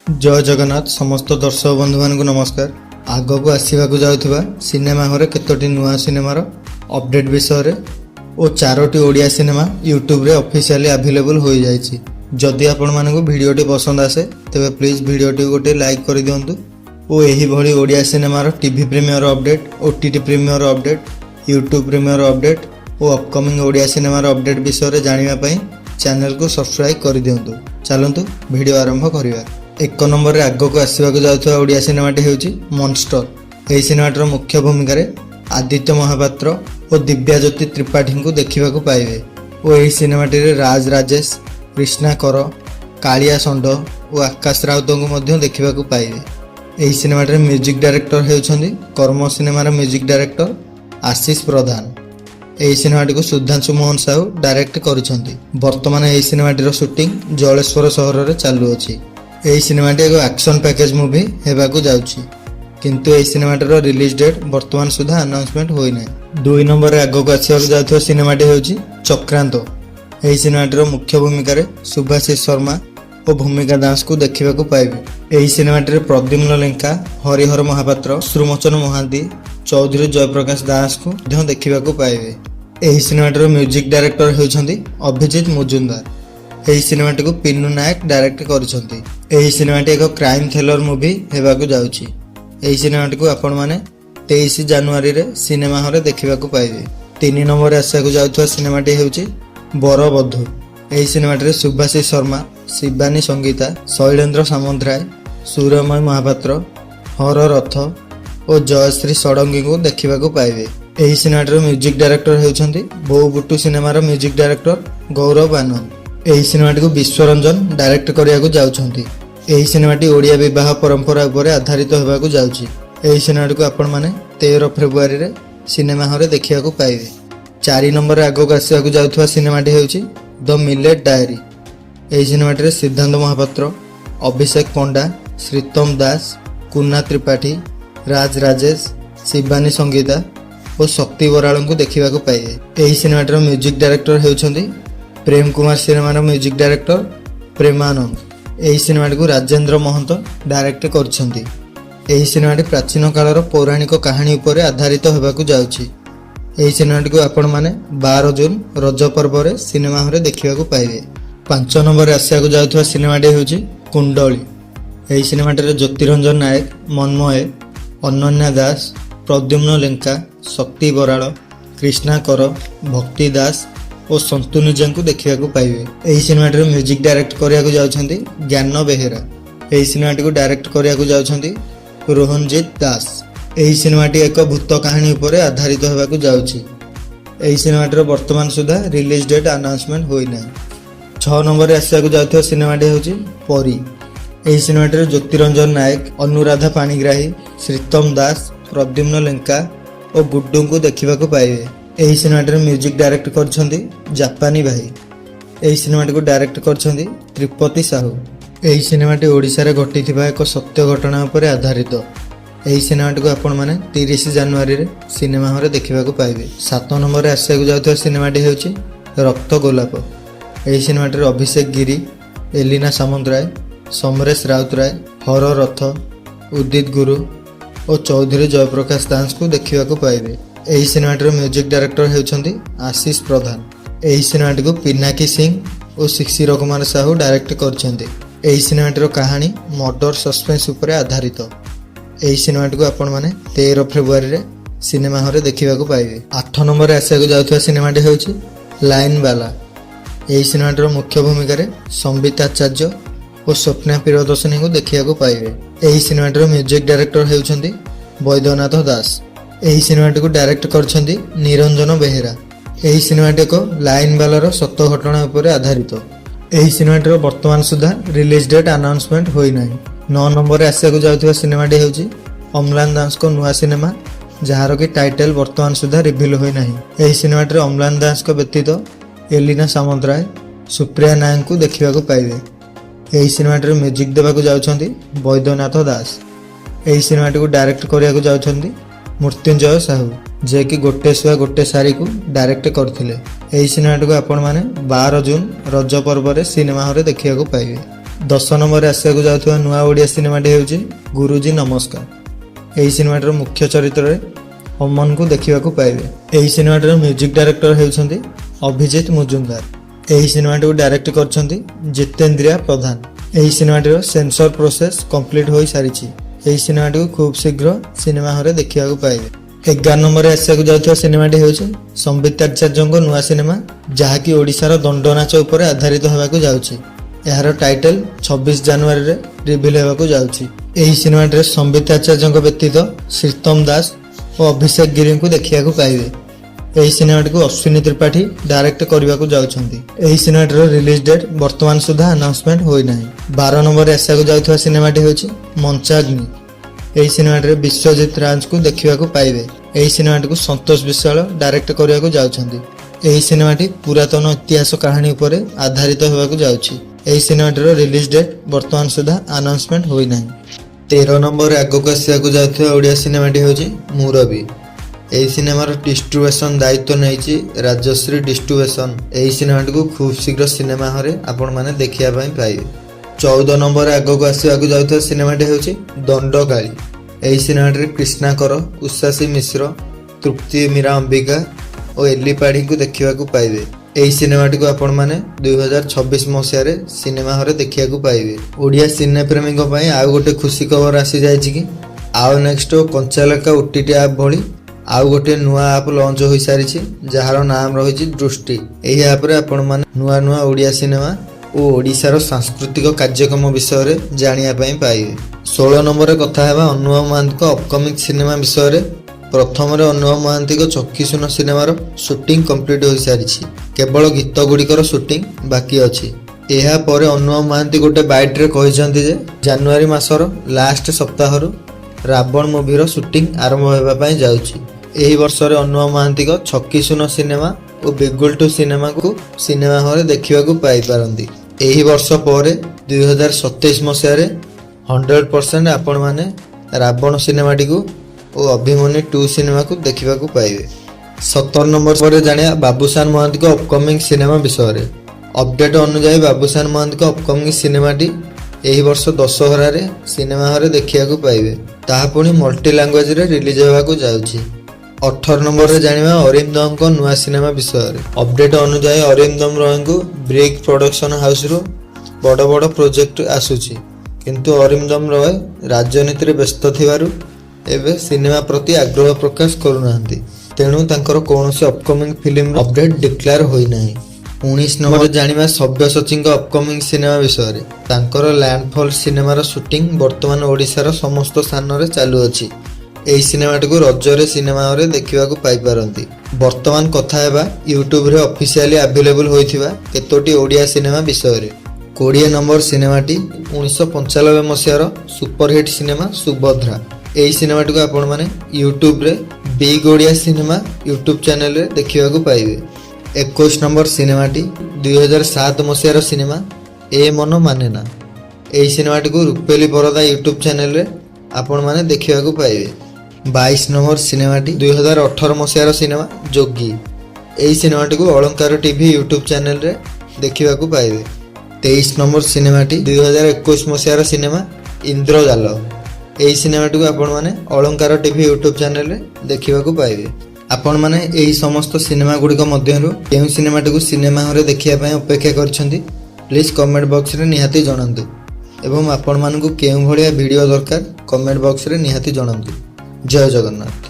जय जगन्नाथ समस्त दर्शक बंधु मान नमस्कार। आग को आसवाक जाऊा सिनेमा हॉल केतोटी नुआ सिनेमार अपडेट विषय और चारोटी ओडिया सिनेमा यूट्यूब रे ऑफिशियली अवेलेबल हो जाइए। जदि आपण मानक वीडियोटी पसंद आसे तेबे प्लीज वीडियोटी गोटे लाइक कर दिंतु और यही भली ओडिया सिनेमार TV premiere update, OTT premiere update, YouTube premiere update और अपकमिंग ओडिया सिनेमार अपडेट विषय जानापी चैनल को सब्सक्राइब कर दिंतु। चलतु वीडियो आरंभ करवा। एक नंबर आग को आसवाक जाऊा ओडिया सिनेमाटी होउची मॉन्स्टर। यह सिनेमाटर मुख्य भूमिका आदित्य महापात्र और दिव्या ज्योति त्रिपाठी को देखा पाइबे और यही सिनेमाटी राज राजेश, कृष्णा कर, कालिया षंढ और आकाश राउत को देखा पाइबे। यही सिनेमाटर म्यूजिक डायरेक्टर होउछंदी कर्म सिनेमार म्यूजिक डायरेक्टर आशीष प्रधान। यही सिनेमाटी को सुधांशु मोहन साहू डायरेक्ट करिसेंती। वर्तमान यही सिनेमाटीर शूटिंग जलेश्वर सहर में चालू अछि। यही सिनेमाटी एक एक्शन पैकेज मुवी हेबाकू जाउछि, किंतु यही सिनेमाटर रिलीज डेट वर्तमान सुधा अनाउंसमेंट होई नै। 2 नंबर आगो को आसिबाकू जाउथो सिनेमाटी होउछि चक्रांत। यही सिनेमाटर मुख्य भूमिका रे सुभाषिष शर्मा और भूमिका दास को देखा पाइबे। यही सिनेमाटी प्रद्युम्न लेंका, हरिहर महापात्र, श्रुमोचन महांती, चौधरी जयप्रकाश दास को देखा पाइबे। यही सिनेमाटर म्यूजिक डायरेक्टर होउछंदी अभिजीत मुजुमदार। यही सिनेमाटी को पिन्नू नायक डायरेक्ट करिसेंती। यही सिनेमाटी एक क्राइम थ्रिलर मूवी हेबाकू जाउछि। यही सिनेमाटी को आपण माने 23 जनवरी रे सिनेमा हॉल देखा पाइबे। 3 नंबर आसाकू जाउथवा सिनेमाटी होउछि बरबधू। यही सिनेमाटी सुभाषिष शर्मा, शिवानी संगीता, शैलेंद्र सामंतराय, सूर्यमय महापात्र, हर रथ और जयश्री षडंगी को देखा पाइबे। यही सिनेमाटर म्यूजिक डायरेक्टर होउछंदी बोबुटू सिनेमार म्यूजिक डायरेक्टर गौरव आनंद। यही सिनेमाटी को विश्वरंजन डायरेक्ट करियाकू जाउछंती। यही सिनेमाटी ओडिया विवाह परंपरा उपर आधारित होबाकू जाउछि। यही सिनेमाटी को आपण माने 13 फेब्रुआरी रे सिनेमा हॉल देखियाकू पाइबे। 4 नंबर आगो को आसिबाकू जाउथवा सिनेमाटी होउछि द मिलेट डायरी। यही सिनेमाटी सिद्धांत महापात्र, अभिषेक पंडा, श्रीतम दास, कुन्ना त्रिपाठी, राज राजेश, शिवानी संगीता और शक्ति बराल को देखा पाइबे। यही सिनेमाटर music director होउछंदी Prem Kumar सिनेमार music director Premanand. यही सिनेमाटी को राजेंद्र महंत डायरेक्ट करछंती। यही सिनेमाटी प्राचीन कालर पौराणिक कहानी उपर आधारित होबाकू जाउछि। यही सिनेमाटी को आपण माने 12 जून रज पर्व रे सिनेमा हॉल देखा पाइबे। 5 नंबर आसियाकू जाउथवा सिनेमाटी होउछि कुंडली। यही सिनेमाटी ज्योतिरंजन नायक, मनमोय, अनन्या दास, प्रद्युम्न लेंका, शक्ति बराल, कृष्णा कर, भक्ति दास और संतुनिजा को देखा पाइबे। यही सिनेमाटी म्यूजिक डायरेक्ट करियाकू जाउछंदी ज्ञान बेहेरा। यही सिनेमाटी को डायरेक्ट करियाकू जाउछंदी रोहनजीत दास। यही सिनेमाटी एक भूत कहानी उपर आधारित होबाकू जाउछि। यही सिनेमाटीर वर्तमान सुधा रिलीज डेट अनाउंसमेंट होई नै। 6 नंबर आसियाकू जाउथवा सिनेमाटी होछि परी। यही सिनेमाटी ज्योतिरंजन नायक, अनुराधा पाणिग्राही, श्रीतम दास, प्रद्युम्न लेंका और गुड्डू को देखा पाइबे। यही सिनेमाटी म्यूजिक डायरेक्ट करछंदी जापानी भाई। यही सिनेमाटी को डायरेक्ट करछंदी त्रिपति साहू। यही सिनेमाटी ओडिशा रे घटिथिबा एक सत्य घटना उपर आधारित। यही सिनेमाटी को आपण माने 30 जनवरी रे सिनेमा हॉल देखा पाइबे। 7 नंबर आसियाकू जाउथवा सिनेमाटी होउछि रक्त गोलाप। यही सिनेमाटी अभिषेक गिरी, एलिना सामंतराय, समरेश राउतराय, हर रथ, उदित गुरु और चौधरी जयप्रकाश दास को देखा पाइबे। यही सिनेमाटीर म्यूजिक डायरेक्टर होउछंदी आशीष प्रधान। यही सिनेमाटी को पिनाकी सिंह और शिशिर कुमार साहू डायरेक्ट करछंदी। यही सिनेमाटीर कहानी मर्डर सस्पेंस उपर आधारित। यही सिनेमाटी को आपण माने 13 फेब्रुआरी रे सिनेमा हॉल देखा पाइबे। 8 नंबर आसियाकू जाउथवा सिनेमाटी होउछि लाइन वाला। यही सिनेमाटीर मुख्य भूमिका रे संबित आचार्य और स्वप्ना प्रियदर्शनी को देखा पाइबे। यही सिनेमाटीर म्यूजिक डायरेक्टर होउछंदी वैद्यनाथ दास। यही सिनेमाटी को डायरेक्ट करछंदी निरंजन बेहेरा। यही सिनेमाटी को लाइन वालार सत्य घटना उपर आधारित। यही सिनेमाटीर वर्तमान सुधा रिलीज डेट अनाउंसमेंट होई नै। 9 नंबर आसियाकू जाउथवा सिनेमाटी होउछि अम्लान दास को नुआ सिनेमा, जहार कि टाइटल वर्तमान सुधा रिवील होई नै। यही सिनेमाटीर अम्लान दास को व्यतीत एलिना सामंतराय, सुप्रिया नायक को देखा पाइबे। यही सिनेमाटीर म्यूजिक देवाकू जाउछंदी वैद्यनाथ दास। यही सिनेमाटी को डायरेक्ट करियाकू जाउछंदी मृत्युंजय साहू, जे कि गोटे सुआ गोटे सारी को डायरेक्ट करथिले। यही सिनेमाटी को आपण माने 12 जून रज पर्व रे सिनेमा हॉल देखा पाइबे। 10 ନମ୍ବରରେ ଆସିବାକୁ ଯାଉଥିବା ନୂଆ ଓଡ଼ିଆ ସିନେମାଟି ହେଉଛି ଗୁରୁଜୀ ନମସ୍କାର। ଏହି ସିନେମାଟିର ମୁଖ୍ୟ ଚରିତ୍ରରେ ଅମନକୁ ଦେଖିବାକୁ ପାଇବେ। ଏହି ସିନେମାଟିର ମ୍ୟୁଜିକ୍ ଡାଇରେକ୍ଟର ହେଉଛନ୍ତି ଅଭିଜିତ ମଜୁମଦାର। ଏହି ସିନେମାଟିକୁ ଡାଇରେକ୍ଟ କରିଛନ୍ତି ଜିତେନ୍ଦ୍ରିଆ ପ୍ରଧାନ। ଏହି ସିନେମାଟିର ସେନ୍ସର ପ୍ରୋସେସ୍ କମ୍ପ୍ଲିଟ୍ ହୋଇସାରିଛି। ଏହି ସିନେମାଟିକୁ ଖୁବ୍ ଶୀଘ୍ର ସିନେମା ହଲରେ ଦେଖିବାକୁ ପାଇବେ। 11 ନମ୍ବରରେ ଆସିବାକୁ ଯାଉଥିବା ସିନେମାଟି ହେଉଛି ସମ୍ବିତ ଆଚାର୍ଯ୍ୟଙ୍କ ନୂଆ ସିନେମା, ଯାହାକି ଓଡ଼ିଶାର ଦଣ୍ଡନାଚ ଉପରେ ଆଧାରିତ ହେବାକୁ ଯାଉଛି। ଏହାର ଟାଇଟଲ 26 ଜାନୁଆରୀରେ ରିଭିଲ୍ ହେବାକୁ ଯାଉଛି। ଏହି ସିନେମାଟିରେ ସମ୍ବିତ ଆଚାର୍ଯ୍ୟଙ୍କ ବ୍ୟତୀତ ଶ୍ରୀତମ ଦାସ ଓ ଅଭିଷେକ ଗିରିଙ୍କୁ ଦେଖିବାକୁ ପାଇବେ। ଏହି ସିନେମାଟିକୁ ଅଶ୍ୱିନୀ ତ୍ରିପାଠୀ ଡାଇରେକ୍ଟ କରିବାକୁ ଯାଉଛନ୍ତି। ଏହି ସିନେମାଟିର ରିଲିଜ୍ ଡେଟ୍ ବର୍ତ୍ତମାନ ସୁଦ୍ଧା ଆନାଉନ୍ସମେଣ୍ଟ ହୋଇନାହିଁ। 12 ନମ୍ବରରେ ଆସିବାକୁ ଯାଉଥିବା ସିନେମାଟି ହେଉଛି ମଞ୍ଚାଗ୍ନି। ଏହି ସିନେମାଟିରେ ବିଶ୍ୱଜିତ ରାଜଙ୍କୁ ଦେଖିବାକୁ ପାଇବେ। ଏହି ସିନେମାଟିକୁ ସନ୍ତୋଷ ବିଶ୍ୱାଳ ଡାଇରେକ୍ଟ କରିବାକୁ ଯାଉଛନ୍ତି। ଏହି ସିନେମାଟି ପୁରାତନ ଇତିହାସ କାହାଣୀ ଉପରେ ଆଧାରିତ ହେବାକୁ ଯାଉଛି। ଏହି ସିନେମାଟିର ରିଲିଜ୍ ଡେଟ୍ ବର୍ତ୍ତମାନ ସୁଦ୍ଧା ଆନାଉନ୍ସମେଣ୍ଟ ହୋଇନାହିଁ। 13 ନମ୍ବରରେ ଆଗକୁ ଆସିବାକୁ ଯାଉଥିବା ଓଡ଼ିଆ ସିନେମାଟି ହେଉଛି ମୁରବୀ। ଏହି ସିନେମାର ଡିଷ୍ଟ୍ରିବ୍ୟୁସନ୍ ଦାୟିତ୍ୱ ନେଇଛି ରାଜଶ୍ରୀ ଡିଷ୍ଟ୍ରିବ୍ୟୁସନ୍। ଏହି ସିନେମାଟିକୁ ଖୁବ୍ ଶୀଘ୍ର ସିନେମା ହଲରେ ଆପଣମାନେ ଦେଖିବା ପାଇଁ ପାଇବେ। 14 ନମ୍ବରରେ ଆଗକୁ ଆସିବାକୁ ଯାଉଥିବା ସିନେମାଟି ହେଉଛି ଦଣ୍ଡକାଳୀ। ଏହି ସିନେମାଟିରେ କ୍ରିଷ୍ଣାକର, ଉଷାସୀ ମିଶ୍ର, ତୃପ୍ତି ମୀରା ଅମ୍ବିକା ଓ ଏଲି ପାଢ଼ୀଙ୍କୁ ଦେଖିବାକୁ ପାଇବେ। ଏହି ସିନେମାଟିକୁ ଆପଣମାନେ 2026 ମସିହାରେ ସିନେମା ହଲରେ ଦେଖିବାକୁ ପାଇବେ। ଓଡ଼ିଆ ସିନେ ପ୍ରେମୀଙ୍କ ପାଇଁ ଆଉ ଗୋଟେ ଖୁସି ଖବର ଆସିଯାଇଛି କି ଆଉ ନେକ୍ସଟ ଓ କଞ୍ଚାଲଙ୍କା OTT ଆପ୍ ଭଳି ଆଉ ଗୋଟିଏ ନୂଆ ଆପ୍ ଲଞ୍ଚ ହୋଇସାରିଛି, ଯାହାର ନାମ ରହିଛି ଦୃଷ୍ଟି। ଏହି ଆପ୍ରେ ଆପଣମାନେ ନୂଆ ନୂଆ ଓଡ଼ିଆ ସିନେମା ଓ ଓଡ଼ିଶାର ସାଂସ୍କୃତିକ କାର୍ଯ୍ୟକ୍ରମ ବିଷୟରେ ଜାଣିବା ପାଇଁ ପାଇବେ। 16 ନମ୍ବରରେ କଥା ହେବା ଅନୁଭବ ମହାନ୍ତିଙ୍କ ଅପକମିଂ ସିନେମା ବିଷୟରେ। ପ୍ରଥମରେ ଅନୁଭବ ମହାନ୍ତିଙ୍କ ଚକ୍ଷୁଶୂନ ସିନେମାର ସୁଟିଂ କମ୍ପ୍ଲିଟ୍ ହୋଇସାରିଛି। କେବଳ ଗୀତ ଗୁଡ଼ିକର ସୁଟିଂ ବାକି ଅଛି। ଏହାପରେ ଅନୁଭବ ମହାନ୍ତି ଗୋଟେ ବାଇଟ୍ରେ କହିଛନ୍ତି ଯେ ଜାନୁଆରୀ ମାସର ଲାଷ୍ଟ ସପ୍ତାହରୁ ରାବଣ ମୁଭିର ସୁଟିଂ ଆରମ୍ଭ ହେବା ପାଇଁ ଯାଉଛି। ଏହି ବର୍ଷରେ ଅନୁଭବ ମହାନ୍ତିଙ୍କ ଛକିଶୂନ ସିନେମା ଓ ବିଗୁଲ 2 ସିନେମାକୁ ସିନେମା ହଲରେ ଦେଖିବାକୁ ପାଇପାରନ୍ତି। ଏହି ବର୍ଷ ପରେ 2027 ମସିହାରେ 100% ଆପଣମାନେ ରାବଣ ସିନେମାଟିକୁ ଓ ଅଭିମନ୍ୟୁ 2 ସିନେମାକୁ ଦେଖିବାକୁ ପାଇବେ। 17 ନମ୍ବର ପରେ ଜାଣିବା ବାବୁସାନ ମହାନ୍ତିଙ୍କ ଅପକମିଂ ସିନେମା ବିଷୟରେ। ଅପଡେଟ୍ ଅନୁଯାୟୀ ବାବୁସାନ ମହାନ୍ତିଙ୍କ ଅପକମିଂ ସିନେମାଟି ଏହି ବର୍ଷ ଦଶହରାରେ ସିନେମା ହଲରେ ଦେଖିବାକୁ ପାଇବେ। ତାହା ପୁଣି ମଲ୍ଟି ଲାଙ୍ଗୁଏଜରେ ରିଲିଜ୍ ହେବାକୁ ଯାଉଛି। 18 ନମ୍ବରରେ ଜାଣିବା ଅରିନ୍ଦମଙ୍କ ନୂଆ ସିନେମା ବିଷୟରେ। ଅପଡେଟ୍ ଅନୁଯାୟୀ ଅରିନ୍ଦମ ରୟଙ୍କୁ ବ୍ରିକ୍ ପ୍ରଡକ୍ସନ ହାଉସରୁ ବଡ଼ ବଡ଼ ପ୍ରୋଜେକ୍ଟ ଆସୁଛି, କିନ୍ତୁ ଅରିନ୍ଦମ ରୟ ରାଜନୀତିରେ ବ୍ୟସ୍ତ ଥିବାରୁ ଏବେ ସିନେମା ପ୍ରତି ଆଗ୍ରହ ପ୍ରକାଶ କରୁନାହାନ୍ତି। ତେଣୁ ତାଙ୍କର କୌଣସି ଅପକମିଂ ଫିଲ୍ମର ଅପଡେଟ୍ ଡିକ୍ଲେୟାର ହୋଇନାହିଁ। 19 ନମ୍ବରରେ ଜାଣିବା ସବ୍ୟସାଚୀଙ୍କ ଅପକମିଂ ସିନେମା ବିଷୟରେ। ତାଙ୍କର ଲ୍ୟାଣ୍ଡଫଲ୍ ସିନେମାର ସୁଟିଂ ବର୍ତ୍ତମାନ ଓଡ଼ିଶାର ସମସ୍ତ ସ୍ଥାନରେ ଚାଲୁଅଛି। ଏହି ସିନେମାଟିକୁ ରଜରେ ସିନେମା ହଲରେ ଦେଖିବାକୁ ପାଇପାରନ୍ତି। ବର୍ତ୍ତମାନ କଥା ହେବା ୟୁଟ୍ୟୁବରେ ଅଫିସିଆଲି ଆଭେଲେବୁଲ୍ ହୋଇଥିବା କେତୋଟି ଓଡ଼ିଆ ସିନେମା ବିଷୟରେ। 20 ନମ୍ବର ସିନେମାଟି 1995 ମସିହାର ସୁପରହିଟ୍ ସିନେମା ସୁଭଦ୍ରା। ଏହି ସିନେମାଟିକୁ ଆପଣମାନେ ୟୁଟ୍ୟୁବରେ ବିଗ୍ ଓଡ଼ିଆ ସିନେମା ୟୁଟ୍ୟୁବ୍ ଚ୍ୟାନେଲରେ ଦେଖିବାକୁ ପାଇବେ। 21 ନମ୍ବର ସିନେମାଟି 2007 ମସିହାର ସିନେମା ଏ ମନ ମାନେ ନା। ଏହି ସିନେମାଟିକୁ ରୂପେଲି ପରଦା ୟୁଟ୍ୟୁବ୍ ଚ୍ୟାନେଲରେ ଆପଣମାନେ ଦେଖିବାକୁ ପାଇବେ। 22 ନମ୍ବର ସିନେମାଟି 2018 ମସିହାର ସିନେମା ଯୋଗୀ। ଏହି ସିନେମାଟିକୁ ଅଳଙ୍କାର ଟିଭି ୟୁଟ୍ୟୁବ୍ ଚ୍ୟାନେଲରେ ଦେଖିବାକୁ ପାଇବେ। 23 ନମ୍ବର ସିନେମାଟି 2021 ମସିହାର ସିନେମା ଇନ୍ଦ୍ରଜାଲ। ଏହି ସିନେମାଟିକୁ ଆପଣମାନେ ଅଳଙ୍କାର ଟିଭି ୟୁଟ୍ୟୁବ୍ ଚ୍ୟାନେଲରେ ଦେଖିବାକୁ ପାଇବେ। ଆପଣମାନେ ଏହି ସମସ୍ତ ସିନେମା ଗୁଡ଼ିକ ମଧ୍ୟରୁ କେଉଁ ସିନେମାଟିକୁ ସିନେମା ହଲରେ ଦେଖିବା ପାଇଁ ଅପେକ୍ଷା କରିଛନ୍ତି ପ୍ଲିଜ୍ କମେଣ୍ଟ ବକ୍ସରେ ନିହାତି ଜଣାନ୍ତୁ ଏବଂ ଆପଣମାନଙ୍କୁ କେଉଁ ଭଳିଆ ଭିଡ଼ିଓ ଦରକାର କମେଣ୍ଟ ବକ୍ସରେ ନିହାତି ଜଣାନ୍ତୁ। ଜୟ ଜଗନ୍ନାଥ।